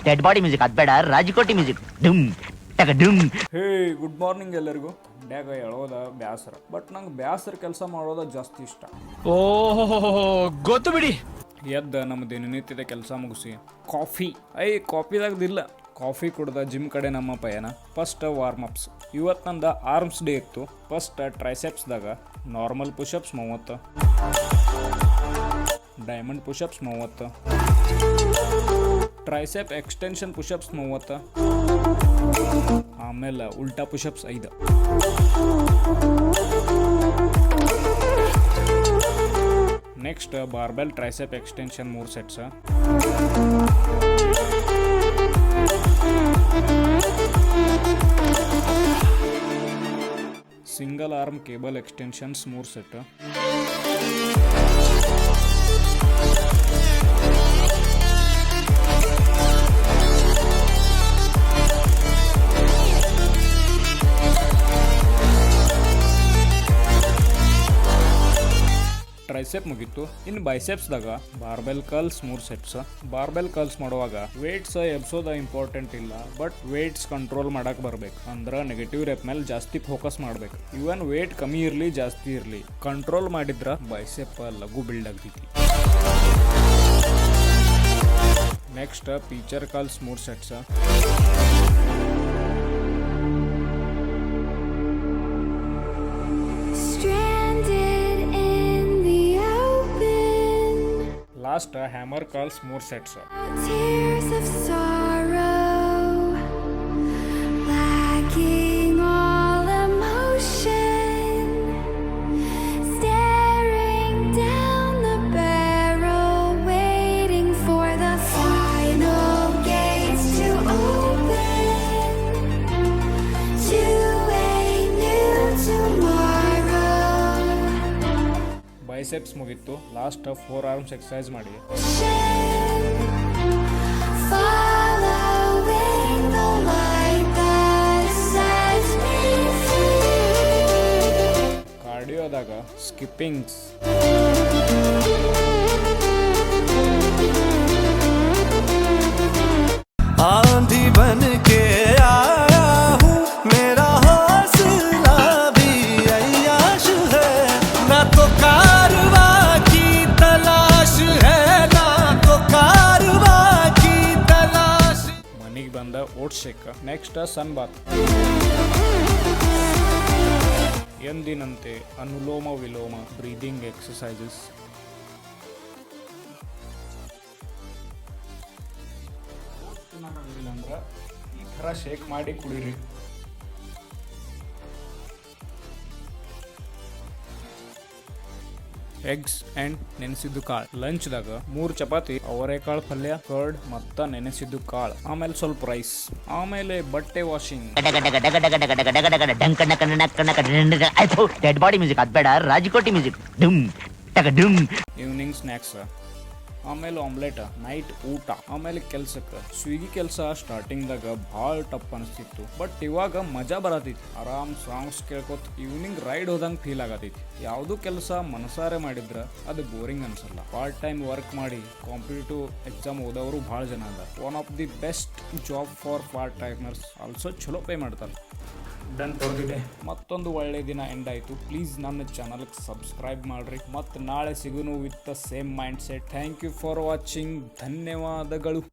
Dead body music ಅದ್ಬೇಡ, ರಾಜಕೋಟಿ music ಡುಮ್ ಟಕ ಡುಮ್. ಹೇ ಗುಡ್ ಮಾರ್ನಿಂಗ್ ಎಲ್ಲರಿಗೂ. ಡ್ಯಾಗ ಹೇಳೋದ ಬ್ಯಾಸರ, ಬಟ್ ನಂಗೆ ಬ್ಯಾಸರ ಕೆಲಸ ಮಾಡೋದ ಜಾಸ್ತಿ ಇಷ್ಟ. ಓಹೋ ಗೊತ್ತು ಬಿಡಿ. ಎದ್ದ ನಮ್ಮ ದಿನನಿತ್ಯದ ಕೆಲಸ ಮುಗಿಸಿ ಕಾಫಿದಾಗದಿಲ್ಲ ಕಾಫಿ ಕುಡ್ದ ಜಿಮ್ ಕಡೆ ನಮ್ಮ ಪಯಣ. First warm ups. ಇವತ್ತು ನಂದು ಆರ್ಮ್ಸ್ ಡೇ ಇತ್ತು. ಫಸ್ಟ್ ಟ್ರೈಸೆಪ್ಸ್ದಾಗ normal pushups 30, diamond pushups 30, tricep extension pushups 30, ಆಮೇಲೆ ಉಲ್ಟಾ pushups 5. Next barbell tricep extension 3 sets. Single arm cable extensions 3 set. Tricep ಮುಗೀತು. ಇನ್ನು ಬೈಸೆಪ್ಸ್ದಾಗ barbell curls 3 sets. Barbell curls ಮಾಡುವಾಗ ವೇಟ್ಸ್ ಎಬ್ಸೋದ ಇಂಪಾರ್ಟೆಂಟ್ ಇಲ್ಲ, ಬಟ್ ವೇಟ್ಸ್ ಕಂಟ್ರೋಲ್ ಮಾಡಕ್ ಬರ್ಬೇಕು. ಅಂದ್ರೆ ನೆಗೆಟಿವ್ ರೆಪ್ ಮೇಲೆ ಜಾಸ್ತಿ ಫೋಕಸ್ ಮಾಡ್ಬೇಕು. ಇವನ್ ವೇಟ್ ಕಮ್ಮಿ ಇರ್ಲಿ ಜಾಸ್ತಿ ಇರ್ಲಿ, ಕಂಟ್ರೋಲ್ ಮಾಡಿದ್ರ ಬೈಸೆಪ್ ಲಘು ಬಿಲ್ಡ್ ಆಗ್ತೈತಿ. Next preacher curls 3 sets. Last hammer curls 3 sets. Tears of sorrow, lacking all emotion, staring down the barrel, waiting for the final gates to open to a new tomorrow. Biceps ಮುಗೀತು. Last 4 arms exercise ಮಾಡಿ. Following the light that sets me free. ಕಾರ್ಡಿಯೋದಾಗ ಸ್ಕಿಪ್ಪಿಂಗ್ಸ್. आंधी बन के आया हूँ, मेरा हौसला भी अय्याश है, ना तो कारवा की तलाश है, ना तो कारवा की तलाश. ಮನೆಗೆ ಬಂದ ಓಟ್ ಶೇಕ್. ನೆಕ್ಸ್ಟ್ ಸನ್ ಬಾತ್. ಎಂದಿನಂತೆ ಅನುಲೋಮ ವಿಲೋಮ ಬ್ರೀದಿಂಗ್ ಎಕ್ಸಸೈಸಸ್. ಅಂದ್ರೆ ಈ ಥರ ಶೇಕ್ ಮಾಡಿ ಕುಡೀರಿ. ಎಗ್ಸ್ ಅಂಡ್ ನೆನೆಸಿದ್ದು ಕಾಳು. ಲಂಚ್ದಾಗ 3 ಚಪಾತಿ, ಅವರೆಕಾಳು ಪಲ್ಯ, ಕರ್ಡ್ ಮತ್ತ ನೆನೆಸಿದ್ದು ಕಾಳು, ಆಮೇಲೆ ಸ್ವಲ್ಪ ರೈಸ್, ಆಮೇಲೆ ಬಟ್ಟೆ ವಾಷಿಂಗ್. ಡೆಡ್ ಬಾಡಿ ಮ್ಯೂಸಿಕ್ ಅದ್ಬೇಡ, ರಾಜಕೋಟಿ ಮ್ಯೂಸಿಕ್ ಡುಮ್ ಟಕ ಡುಮ್. ಈವ್ನಿಂಗ್ ಸ್ನ್ಯಾಕ್ಸ್, ಆಮೇಲೆ ಆಮ್ಲೆಟ್, ನೈಟ್ ಊಟ, ಆಮೇಲೆ ಕೆಲ್ಸಕ್ಕೆ. ಸ್ವಿಗ್ಗಿ ಕೆಲಸ ಸ್ಟಾರ್ಟಿಂಗ್ದಾಗ ಭಾಳ ಟಫ್ ಅನಿಸ್ತಿತ್ತು, ಬಟ್ ಇವಾಗ ಮಜಾ ಬರತೈತಿ. ಆರಾಮ್ ಸಾಂಗ್ಸ್ ಕೇಳ್ಕೊತ ಈವ್ನಿಂಗ್ ರೈಡ್ ಹೋದಂಗೆ ಫೀಲ್ ಆಗತೈತಿ. ಯಾವುದೂ ಕೆಲಸ ಮನಸಾರೆ ಮಾಡಿದ್ರೆ ಅದು ಬೋರಿಂಗ್ ಅನ್ಸಲ್ಲ. ಪಾರ್ಟ್ ಟೈಮ್ ವರ್ಕ್ ಮಾಡಿ ಕಾಂಪಿಟೇಟಿವ್ ಎಕ್ಸಾಮ್ ಓದೋರು ಭಾಳ ಜನ ಅದ. One of the best job for part timers. Also ಚಲೋ ಪೇ ಮಾಡ್ತಾರೆ. Done for the day. ಮತ್ತೊಂದು ಒಳ್ಳೆ ದಿನ ಎಂಡ್ ಆಯಿತು. ಪ್ಲೀಸ್ ನನ್ನ ಚಾನಲ್ಗೆ ಸಬ್ಸ್ಕ್ರೈಬ್ ಮಾಡಿರಿ. ಮತ್ತು ನಾಳೆ ಸಿಗುನು with the same mindset. Thank you for watching. ಧನ್ಯವಾದಗಳು.